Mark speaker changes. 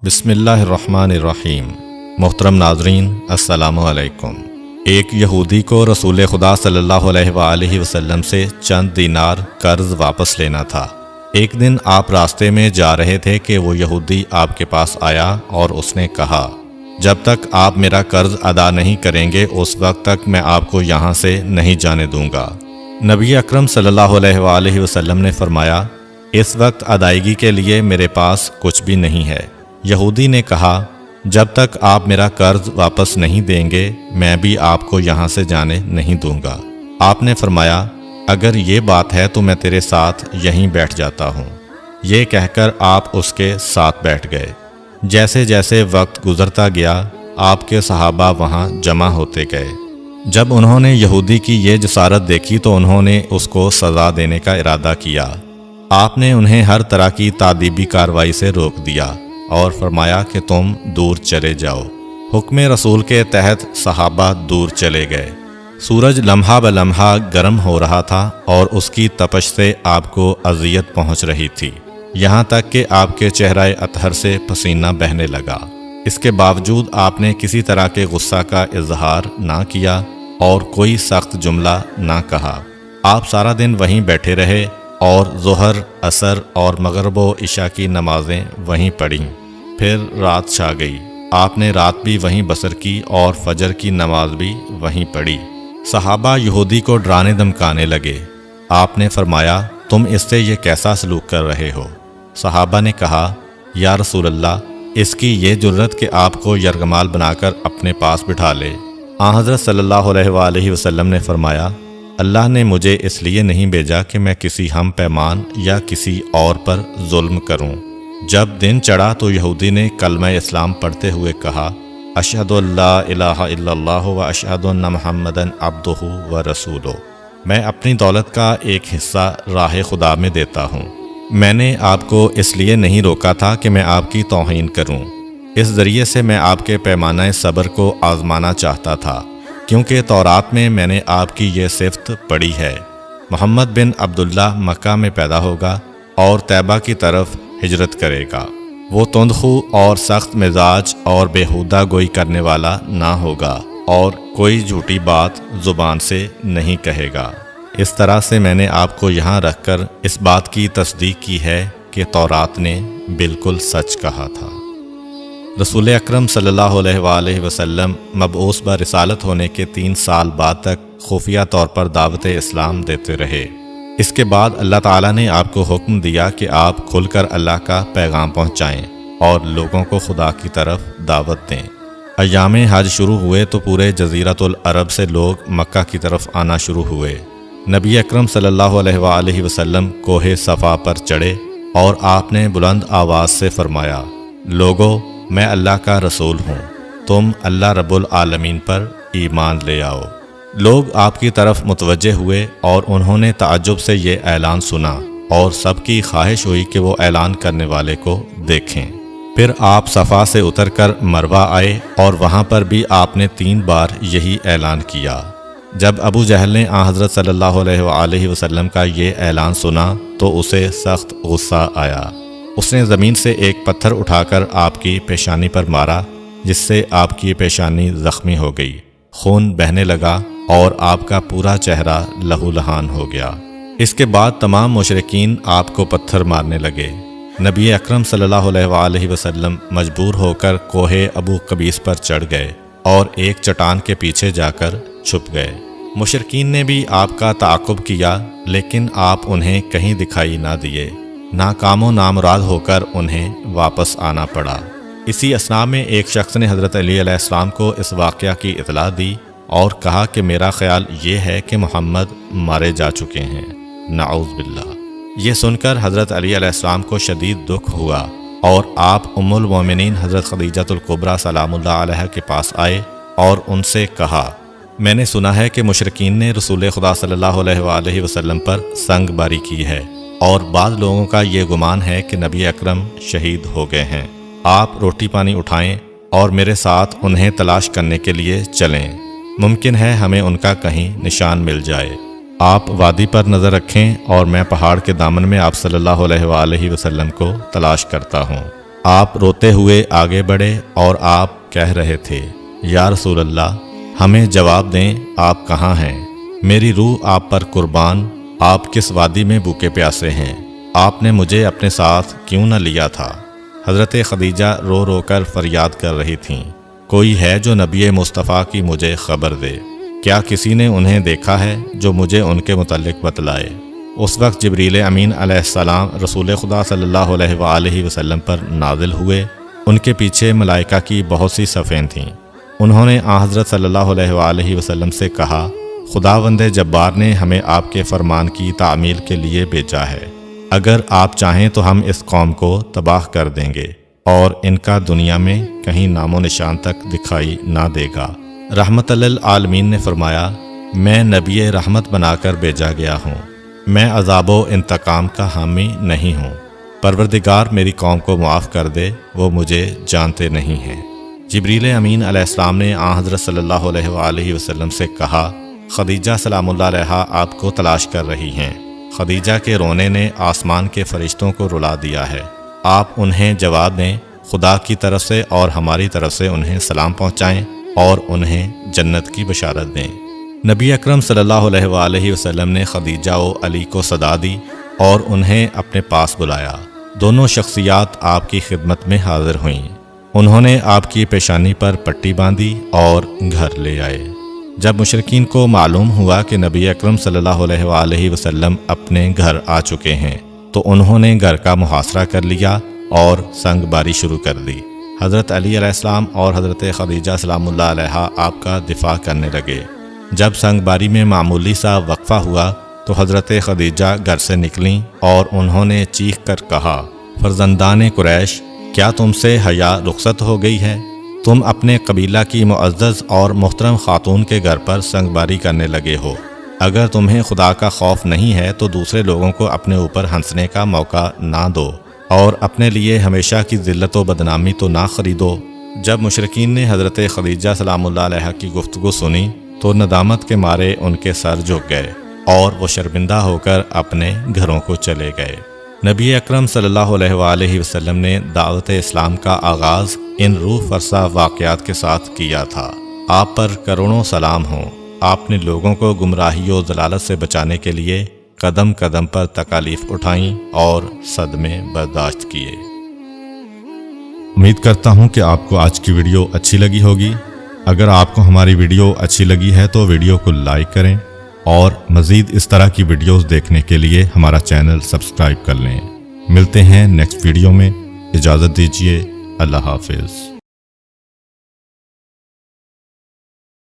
Speaker 1: بسم اللہ الرحمن الرحیم۔ محترم ناظرین، السلام علیکم۔ ایک یہودی کو رسول خدا صلی اللہ علیہ وآلہ وسلم سے چند دینار قرض واپس لینا تھا۔ ایک دن آپ راستے میں جا رہے تھے کہ وہ یہودی آپ کے پاس آیا اور اس نے کہا، جب تک آپ میرا قرض ادا نہیں کریں گے اس وقت تک میں آپ کو یہاں سے نہیں جانے دوں گا۔ نبی اکرم صلی اللہ علیہ وآلہ وسلم نے فرمایا، اس وقت ادائیگی کے لیے میرے پاس کچھ بھی نہیں ہے۔ یہودی نے کہا، جب تک آپ میرا قرض واپس نہیں دیں گے میں بھی آپ کو یہاں سے جانے نہیں دوں گا۔ آپ نے فرمایا، اگر یہ بات ہے تو میں تیرے ساتھ یہیں بیٹھ جاتا ہوں۔ یہ کہہ کر آپ اس کے ساتھ بیٹھ گئے۔ جیسے جیسے وقت گزرتا گیا آپ کے صحابہ وہاں جمع ہوتے گئے۔ جب انہوں نے یہودی کی یہ جسارت دیکھی تو انہوں نے اس کو سزا دینے کا ارادہ کیا۔ آپ نے انہیں ہر طرح کی تادیبی کارروائی سے روک دیا اور فرمایا کہ تم دور چلے جاؤ۔ حکم رسول کے تحت صحابہ دور چلے گئے۔ سورج لمحہ بلمحہ گرم ہو رہا تھا اور اس کی تپش سے آپ کو اذیت پہنچ رہی تھی، یہاں تک کہ آپ کے چہرہ اطہر سے پسینہ بہنے لگا۔ اس کے باوجود آپ نے کسی طرح کے غصہ کا اظہار نہ کیا اور کوئی سخت جملہ نہ کہا۔ آپ سارا دن وہیں بیٹھے رہے اور ظہر، عصر اور مغرب و عشاء کی نمازیں وہیں پڑھیں۔ پھر رات چھا گئی۔ آپ نے رات بھی وہیں بسر کی اور فجر کی نماز بھی وہیں پڑھی۔ صحابہ یہودی کو ڈرانے دھمکانے لگے۔ آپ نے فرمایا، تم اس سے یہ کیسا سلوک کر رہے ہو؟ صحابہ نے کہا، یا رسول اللہ، اس کی یہ جرت کہ آپ کو یرغمال بنا کر اپنے پاس بٹھا لے۔ آن حضرت صلی اللہ علیہ وآلہ وسلم نے فرمایا، اللہ نے مجھے اس لیے نہیں بھیجا کہ میں کسی ہم پیمان یا کسی اور پر ظلم کروں۔ جب دن چڑھا تو یہودی نے کلمہ اسلام پڑھتے ہوئے کہا، اشہد ان لا الہ الا اللہ و اشہد ان محمدً عبدہ و رسولہ۔ میں اپنی دولت کا ایک حصہ راہ خدا میں دیتا ہوں۔ میں نے آپ کو اس لیے نہیں روکا تھا کہ میں آپ کی توہین کروں۔ اس ذریعے سے میں آپ کے پیمانہ صبر کو آزمانا چاہتا تھا، کیونکہ تورات میں میں نے آپ کی یہ صفت پڑھی ہے، محمد بن عبداللہ مکہ میں پیدا ہوگا اور طیبہ کی طرف ہجرت کرے گا۔ وہ تندخو اور سخت مزاج اور بیہودہ گوئی کرنے والا نہ ہوگا اور کوئی جھوٹی بات زبان سے نہیں کہے گا۔ اس طرح سے میں نے آپ کو یہاں رکھ کر اس بات کی تصدیق کی ہے کہ تورات نے بالکل سچ کہا تھا۔ رسول اکرم صلی اللہ علیہ وآلہ وسلم مبعوث برسالت ہونے کے 3 سال بعد تک خفیہ طور پر دعوت اسلام دیتے رہے۔ اس کے بعد اللہ تعالیٰ نے آپ کو حکم دیا کہ آپ کھل کر اللہ کا پیغام پہنچائیں اور لوگوں کو خدا کی طرف دعوت دیں۔ ایام حج شروع ہوئے تو پورے جزیرۃ العرب سے لوگ مکہ کی طرف آنا شروع ہوئے۔ نبی اکرم صلی اللہ علیہ وآلہ وسلم کوہ صفا پر چڑھے اور آپ نے بلند آواز سے فرمایا، لوگو، میں اللہ کا رسول ہوں، تم اللہ رب العالمین پر ایمان لے آؤ۔ لوگ آپ کی طرف متوجہ ہوئے اور انہوں نے تعجب سے یہ اعلان سنا اور سب کی خواہش ہوئی کہ وہ اعلان کرنے والے کو دیکھیں۔ پھر آپ صفا سے اتر کر مروہ آئے اور وہاں پر بھی آپ نے 3 بار یہی اعلان کیا۔ جب ابو جہل نے آن حضرت صلی اللہ علیہ وآلہ وسلم کا یہ اعلان سنا تو اسے سخت غصہ آیا۔ اس نے زمین سے ایک پتھر اٹھا کر آپ کی پیشانی پر مارا، جس سے آپ کی پیشانی زخمی ہو گئی، خون بہنے لگا اور آپ کا پورا چہرہ لہو لہان ہو گیا۔ اس کے بعد تمام مشرکین آپ کو پتھر مارنے لگے۔ نبی اکرم صلی اللہ علیہ وآلہ وسلم مجبور ہو کر کوہ ابو قبیس پر چڑھ گئے اور ایک چٹان کے پیچھے جا کر چھپ گئے۔ مشرکین نے بھی آپ کا تعاقب کیا لیکن آپ انہیں کہیں دکھائی نہ دیے۔ ناکام و نامراد ہو کر انہیں واپس آنا پڑا۔ اسی اثناء میں ایک شخص نے حضرت علی علیہ السلام کو اس واقعہ کی اطلاع دی اور کہا کہ میرا خیال یہ ہے کہ محمد مارے جا چکے ہیں، نعوذ باللہ۔ یہ سن کر حضرت علی علیہ السلام کو شدید دکھ ہوا اور آپ ام المومنین حضرت خدیجہ الکبریٰ سلام اللہ علیہ کے پاس آئے اور ان سے کہا، میں نے سنا ہے کہ مشرکین نے رسول خدا صلی اللہ علیہ وآلہ وسلم پر سنگ باری کی ہے اور بعض لوگوں کا یہ گمان ہے کہ نبی اکرم شہید ہو گئے ہیں۔ آپ روٹی پانی اٹھائیں اور میرے ساتھ انہیں تلاش کرنے کے لیے چلیں، ممکن ہے ہمیں ان کا کہیں نشان مل جائے۔ آپ وادی پر نظر رکھیں اور میں پہاڑ کے دامن میں آپ صلی اللہ علیہ وآلہ وسلم کو تلاش کرتا ہوں۔ آپ روتے ہوئے آگے بڑھے اور آپ کہہ رہے تھے، یا رسول اللہ، ہمیں جواب دیں، آپ کہاں ہیں؟ میری روح آپ پر قربان، آپ کس وادی میں بھوکے پیاسے ہیں؟ آپ نے مجھے اپنے ساتھ کیوں نہ لیا تھا؟ حضرت خدیجہ رو رو کر فریاد کر رہی تھیں، کوئی ہے جو نبی مصطفیٰ کی مجھے خبر دے؟ کیا کسی نے انہیں دیکھا ہے جو مجھے ان کے متعلق بتلائے؟ اس وقت جبریل امین علیہ السلام رسول خدا صلی اللہ علیہ وآلہ وسلم پر نازل ہوئے۔ ان کے پیچھے ملائکہ کی بہت سی صفیں تھیں۔ انہوں نے حضرت صلی اللہ علیہ وآلہ وسلم سے کہا، خداوند جبار نے ہمیں آپ کے فرمان کی تعمیل کے لیے بھیجا ہے۔ اگر آپ چاہیں تو ہم اس قوم کو تباہ کر دیں گے اور ان کا دنیا میں کہیں نام و نشان تک دکھائی نہ دے گا۔ رحمت للعالمین نے فرمایا، میں نبی رحمت بنا کر بھیجا گیا ہوں، میں عذاب و انتقام کا حامی نہیں ہوں۔ پروردگار میری قوم کو معاف کر دے، وہ مجھے جانتے نہیں ہیں۔ جبریل امین علیہ السلام نے حضرت صلی اللہ علیہ وآلہ وسلم سے کہا، خدیجہ سلام اللہ علیہا آپ کو تلاش کر رہی ہیں۔ خدیجہ کے رونے نے آسمان کے فرشتوں کو رلا دیا ہے۔ آپ انہیں جواب دیں، خدا کی طرف سے اور ہماری طرف سے انہیں سلام پہنچائیں اور انہیں جنت کی بشارت دیں۔ نبی اکرم صلی اللہ علیہ وآلہ وسلم نے خدیجہ و علی کو صدا دی اور انہیں اپنے پاس بلایا۔ دونوں شخصیات آپ کی خدمت میں حاضر ہوئیں۔ انہوں نے آپ کی پیشانی پر پٹی باندھی اور گھر لے آئے۔ جب مشرکین کو معلوم ہوا کہ نبی اکرم صلی اللہ علیہ وآلہ وسلم اپنے گھر آ چکے ہیں تو انہوں نے گھر کا محاصرہ کر لیا اور سنگ باری شروع کر دی۔ حضرت علی علیہ السلام اور حضرت خدیجہ سلام اللہ علیہا آپ کا دفاع کرنے لگے۔ جب سنگ باری میں معمولی سا وقفہ ہوا تو حضرت خدیجہ گھر سے نکلیں اور انہوں نے چیخ کر کہا، فرزندان قریش، کیا تم سے حیا رخصت ہو گئی ہے؟ تم اپنے قبیلہ کی معزز اور محترم خاتون کے گھر پر سنگ باری کرنے لگے ہو۔ اگر تمہیں خدا کا خوف نہیں ہے تو دوسرے لوگوں کو اپنے اوپر ہنسنے کا موقع نہ دو اور اپنے لیے ہمیشہ کی ذلت و بدنامی تو نہ خریدو۔ جب مشرکین نے حضرت خدیجہ سلام اللہ علیہا کی گفتگو سنی تو ندامت کے مارے ان کے سر جھک گئے اور وہ شرمندہ ہو کر اپنے گھروں کو چلے گئے۔ نبی اکرم صلی اللہ علیہ وآلہ وسلم نے دعوت اسلام کا آغاز ان روح فرسا واقعات کے ساتھ کیا تھا۔ آپ پر کروڑوں سلام ہوں۔ آپ نے لوگوں کو گمراہی و ضلالت سے بچانے کے لیے قدم قدم پر تکالیف اٹھائیں اور صدمے برداشت کیے۔ امید کرتا ہوں کہ آپ کو آج کی ویڈیو اچھی لگی ہوگی۔ اگر آپ کو ہماری ویڈیو اچھی لگی ہے تو ویڈیو کو لائک کریں اور مزید اس طرح کی ویڈیوز دیکھنے کے لیے ہمارا چینل سبسکرائب کر لیں۔ ملتے ہیں نیکسٹ ویڈیو میں، اجازت دیجیے، اللہ حافظ۔